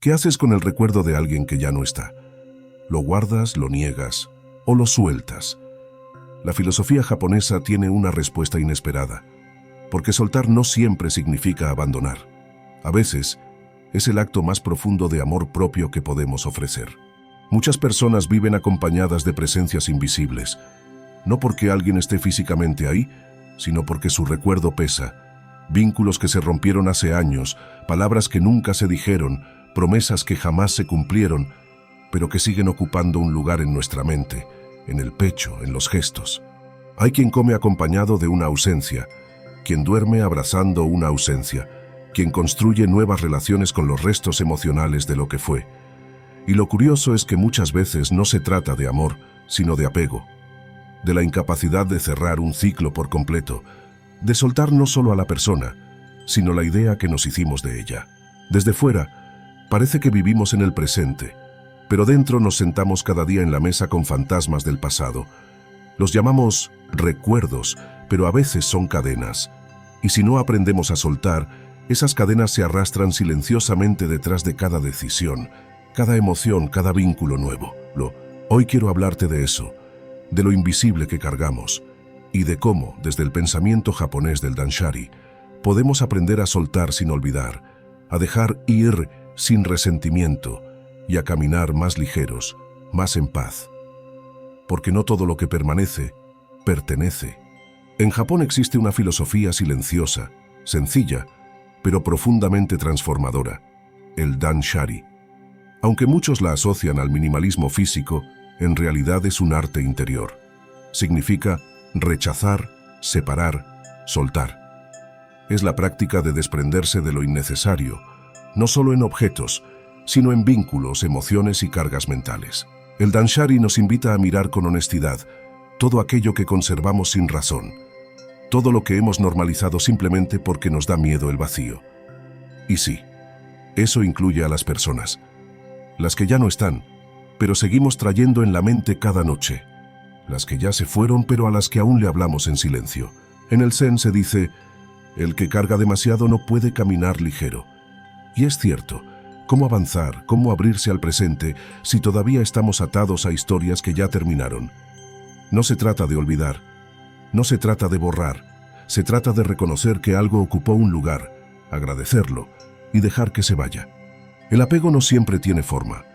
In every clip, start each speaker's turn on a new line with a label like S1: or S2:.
S1: ¿Qué haces con el recuerdo de alguien que ya no está? ¿Lo guardas, lo niegas o lo sueltas? La filosofía japonesa tiene una respuesta inesperada, porque soltar no siempre significa abandonar. A veces, es el acto más profundo de amor propio que podemos ofrecer. Muchas personas viven acompañadas de presencias invisibles, no porque alguien esté físicamente ahí, sino porque su recuerdo pesa. Vínculos que se rompieron hace años, palabras que nunca se dijeron, promesas que jamás se cumplieron, pero que siguen ocupando un lugar en nuestra mente, en el pecho, en los gestos. Hay quien come acompañado de una ausencia, quien duerme abrazando una ausencia, quien construye nuevas relaciones con los restos emocionales de lo que fue. Y lo curioso es que muchas veces no se trata de amor, sino de apego, de la incapacidad de cerrar un ciclo por completo, de soltar no solo a la persona, sino la idea que nos hicimos de ella. Desde fuera, parece que vivimos en el presente, pero dentro nos sentamos cada día en la mesa con fantasmas del pasado. Los llamamos recuerdos, pero a veces son cadenas. Y si no aprendemos a soltar, esas cadenas se arrastran silenciosamente detrás de cada decisión, cada emoción, cada vínculo nuevo. Hoy quiero hablarte de eso, de lo invisible que cargamos, y de cómo, desde el pensamiento japonés del Danshari, podemos aprender a soltar sin olvidar, a dejar ir sin resentimiento y a caminar más ligeros, más en paz. Porque no todo lo que permanece, pertenece. En Japón existe una filosofía silenciosa, sencilla, pero profundamente transformadora, el Danshari. Aunque muchos la asocian al minimalismo físico, en realidad es un arte interior. Significa rechazar, separar, soltar. Es la práctica de desprenderse de lo innecesario, no solo en objetos, sino en vínculos, emociones y cargas mentales. El Danshari nos invita a mirar con honestidad todo aquello que conservamos sin razón, todo lo que hemos normalizado simplemente porque nos da miedo el vacío. Y sí, eso incluye a las personas, las que ya no están, pero seguimos trayendo en la mente cada noche, las que ya se fueron pero a las que aún le hablamos en silencio. En el Zen se dice, el que carga demasiado no puede caminar ligero. Y es cierto, ¿cómo avanzar, cómo abrirse al presente si todavía estamos atados a historias que ya terminaron? No se trata de olvidar, no se trata de borrar, se trata de reconocer que algo ocupó un lugar, agradecerlo y dejar que se vaya. El apego no siempre tiene forma.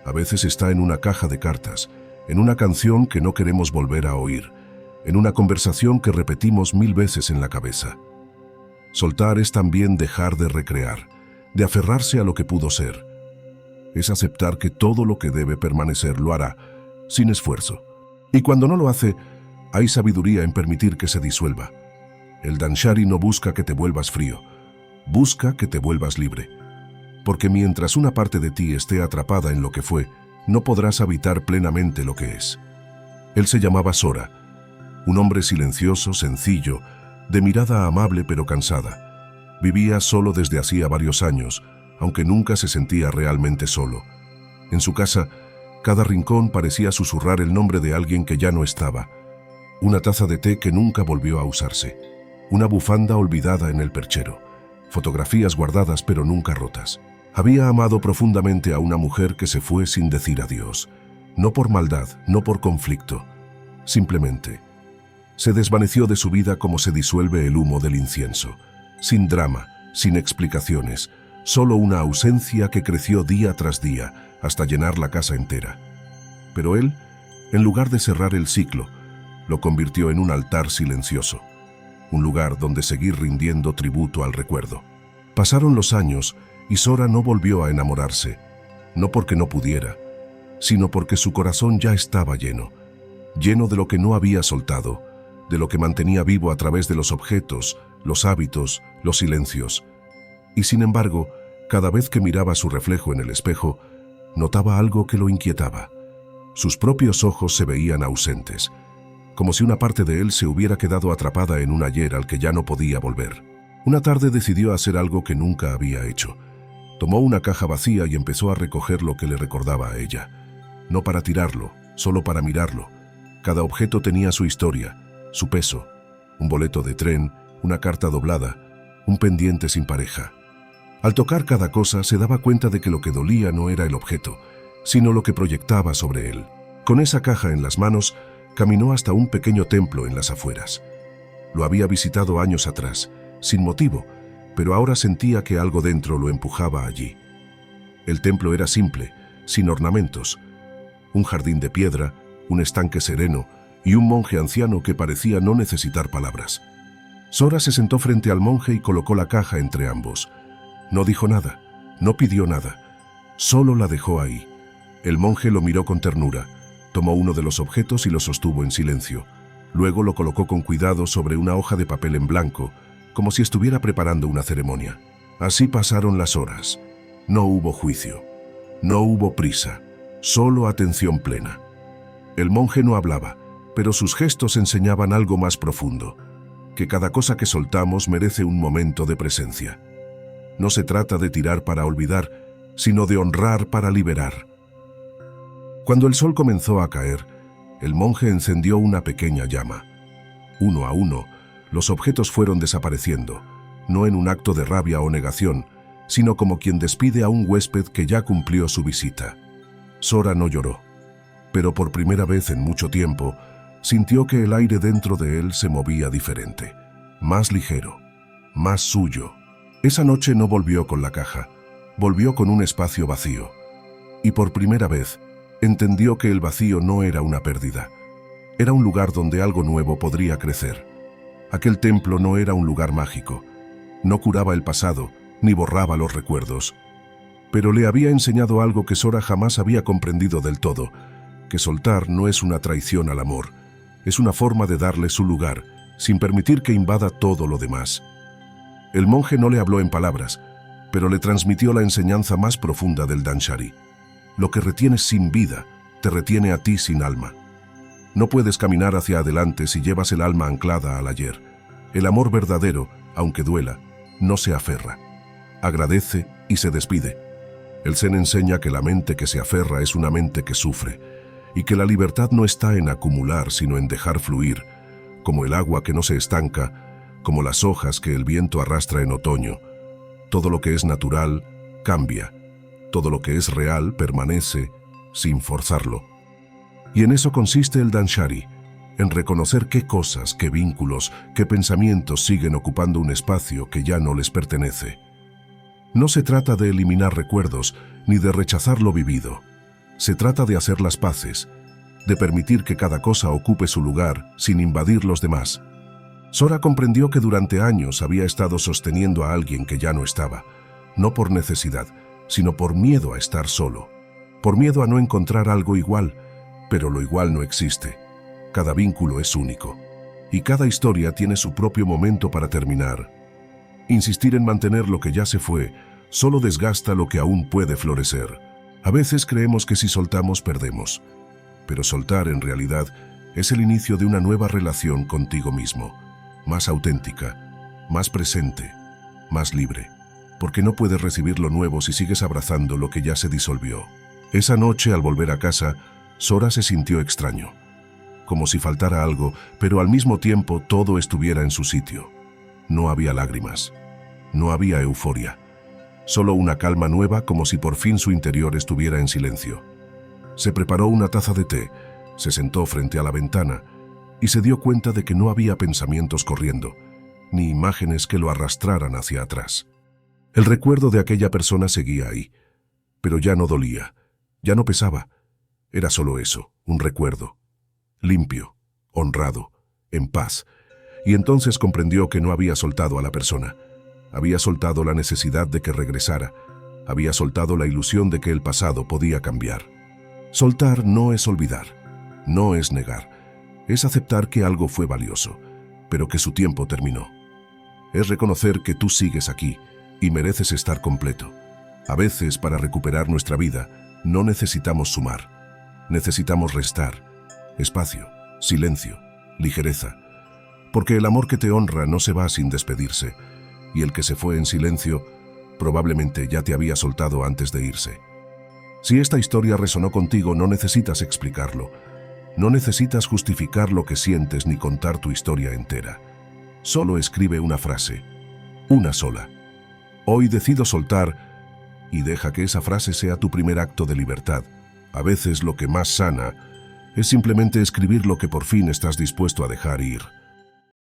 S1: A veces está en una caja de cartas, en una canción que no queremos volver a oír, en una conversación que repetimos 1000 veces en la cabeza. Soltar es también dejar de recrear, de aferrarse a lo que pudo ser. Es aceptar que todo lo que debe permanecer lo hará, sin esfuerzo. Y cuando no lo hace, hay sabiduría en permitir que se disuelva. El Danshari no busca que te vuelvas frío, busca que te vuelvas libre. Porque mientras una parte de ti esté atrapada en lo que fue, no podrás habitar plenamente lo que es. Él se llamaba Sora, un hombre silencioso, sencillo, de mirada amable pero cansada. Vivía solo desde hacía varios años, aunque nunca se sentía realmente solo. En su casa, cada rincón parecía susurrar el nombre de alguien que ya no estaba. Una taza de té que nunca volvió a usarse. Una bufanda olvidada en el perchero. Fotografías guardadas pero nunca rotas. Había amado profundamente a una mujer que se fue sin decir adiós. No por maldad, no por conflicto. Simplemente. Se desvaneció de su vida como se disuelve el humo del incienso. Sin drama, sin explicaciones. Solo una ausencia que creció día tras día, hasta llenar la casa entera. Pero él, en lugar de cerrar el ciclo, lo convirtió en un altar silencioso. Un lugar donde seguir rindiendo tributo al recuerdo. Pasaron los años y Sora no volvió a enamorarse, no porque no pudiera, sino porque su corazón ya estaba lleno de lo que no había soltado, de lo que mantenía vivo a través de los objetos, los hábitos, los silencios. Y sin embargo, cada vez que miraba su reflejo en el espejo, notaba algo que lo inquietaba. Sus propios ojos se veían ausentes, como si una parte de él se hubiera quedado atrapada en un ayer al que ya no podía volver. Una tarde decidió hacer algo que nunca había hecho. Tomó una caja vacía y empezó a recoger lo que le recordaba a ella. No para tirarlo, solo para mirarlo. Cada objeto tenía su historia, su peso. Un boleto de tren, una carta doblada, un pendiente sin pareja. Al tocar cada cosa se daba cuenta de que lo que dolía no era el objeto, sino lo que proyectaba sobre él. Con esa caja en las manos, caminó hasta un pequeño templo en las afueras. Lo había visitado años atrás, sin motivo, pero ahora sentía que algo dentro lo empujaba allí. El templo era simple, sin ornamentos. Un jardín de piedra, un estanque sereno y un monje anciano que parecía no necesitar palabras. Sora se sentó frente al monje y colocó la caja entre ambos. No dijo nada, no pidió nada, solo la dejó ahí. El monje lo miró con ternura, tomó uno de los objetos y lo sostuvo en silencio. Luego lo colocó con cuidado sobre una hoja de papel en blanco, como si estuviera preparando una ceremonia. Así pasaron las horas. No hubo juicio, no hubo prisa, solo atención plena. El monje no hablaba, pero sus gestos enseñaban algo más profundo, que cada cosa que soltamos merece un momento de presencia. No se trata de tirar para olvidar, sino de honrar para liberar. Cuando el sol comenzó a caer, el monje encendió una pequeña llama. Uno a uno, los objetos fueron desapareciendo, no en un acto de rabia o negación, sino como quien despide a un huésped que ya cumplió su visita. Sora no lloró, pero por primera vez en mucho tiempo, sintió que el aire dentro de él se movía diferente, más ligero, más suyo. Esa noche no volvió con la caja, volvió con un espacio vacío, y por primera vez entendió que el vacío no era una pérdida, era un lugar donde algo nuevo podría crecer. Aquel templo no era un lugar mágico, no curaba el pasado, ni borraba los recuerdos, pero le había enseñado algo que Sora jamás había comprendido del todo, que soltar no es una traición al amor, es una forma de darle su lugar, sin permitir que invada todo lo demás. El monje no le habló en palabras, pero le transmitió la enseñanza más profunda del Danshari. Lo que retienes sin vida, te retiene a ti sin alma. No puedes caminar hacia adelante si llevas el alma anclada al ayer. El amor verdadero, aunque duela, no se aferra. Agradece y se despide. El Zen enseña que la mente que se aferra es una mente que sufre, y que la libertad no está en acumular, sino en dejar fluir, como el agua que no se estanca, como las hojas que el viento arrastra en otoño. Todo lo que es natural cambia, todo lo que es real permanece sin forzarlo. Y en eso consiste el Danshari, en reconocer qué cosas, qué vínculos, qué pensamientos siguen ocupando un espacio que ya no les pertenece. No se trata de eliminar recuerdos ni de rechazar lo vivido. Se trata de hacer las paces, de permitir que cada cosa ocupe su lugar sin invadir los demás. Sora comprendió que durante años había estado sosteniendo a alguien que ya no estaba, no por necesidad, sino por miedo a estar solo, por miedo a no encontrar algo igual, pero lo igual no existe. Cada vínculo es único, y cada historia tiene su propio momento para terminar. Insistir en mantener lo que ya se fue solo desgasta lo que aún puede florecer. A veces creemos que si soltamos perdemos, pero soltar en realidad es el inicio de una nueva relación contigo mismo, más auténtica, más presente, más libre, porque no puedes recibir lo nuevo si sigues abrazando lo que ya se disolvió. Esa noche, al volver a casa, Sora se sintió extraño, como si faltara algo, pero al mismo tiempo todo estuviera en su sitio. No había lágrimas, no había euforia, solo una calma nueva, como si por fin su interior estuviera en silencio. Se preparó una taza de té, se sentó frente a la ventana y se dio cuenta de que no había pensamientos corriendo, ni imágenes que lo arrastraran hacia atrás. El recuerdo de aquella persona seguía ahí, pero ya no dolía, ya no pesaba. Era solo eso, un recuerdo, limpio, honrado, en paz. Y entonces comprendió que no había soltado a la persona. Había soltado la necesidad de que regresara. Había soltado la ilusión de que el pasado podía cambiar. Soltar no es olvidar, no es negar. Es aceptar que algo fue valioso, pero que su tiempo terminó. Es reconocer que tú sigues aquí y mereces estar completo. A veces, para recuperar nuestra vida, no necesitamos sumar. Necesitamos restar. Espacio, silencio, ligereza. Porque el amor que te honra no se va sin despedirse, y el que se fue en silencio probablemente ya te había soltado antes de irse. Si esta historia resonó contigo, no necesitas explicarlo. No necesitas justificar lo que sientes ni contar tu historia entera. Solo escribe una frase, una sola. Hoy decido soltar y deja que esa frase sea tu primer acto de libertad. A veces lo que más sana es simplemente escribir lo que por fin estás dispuesto a dejar ir.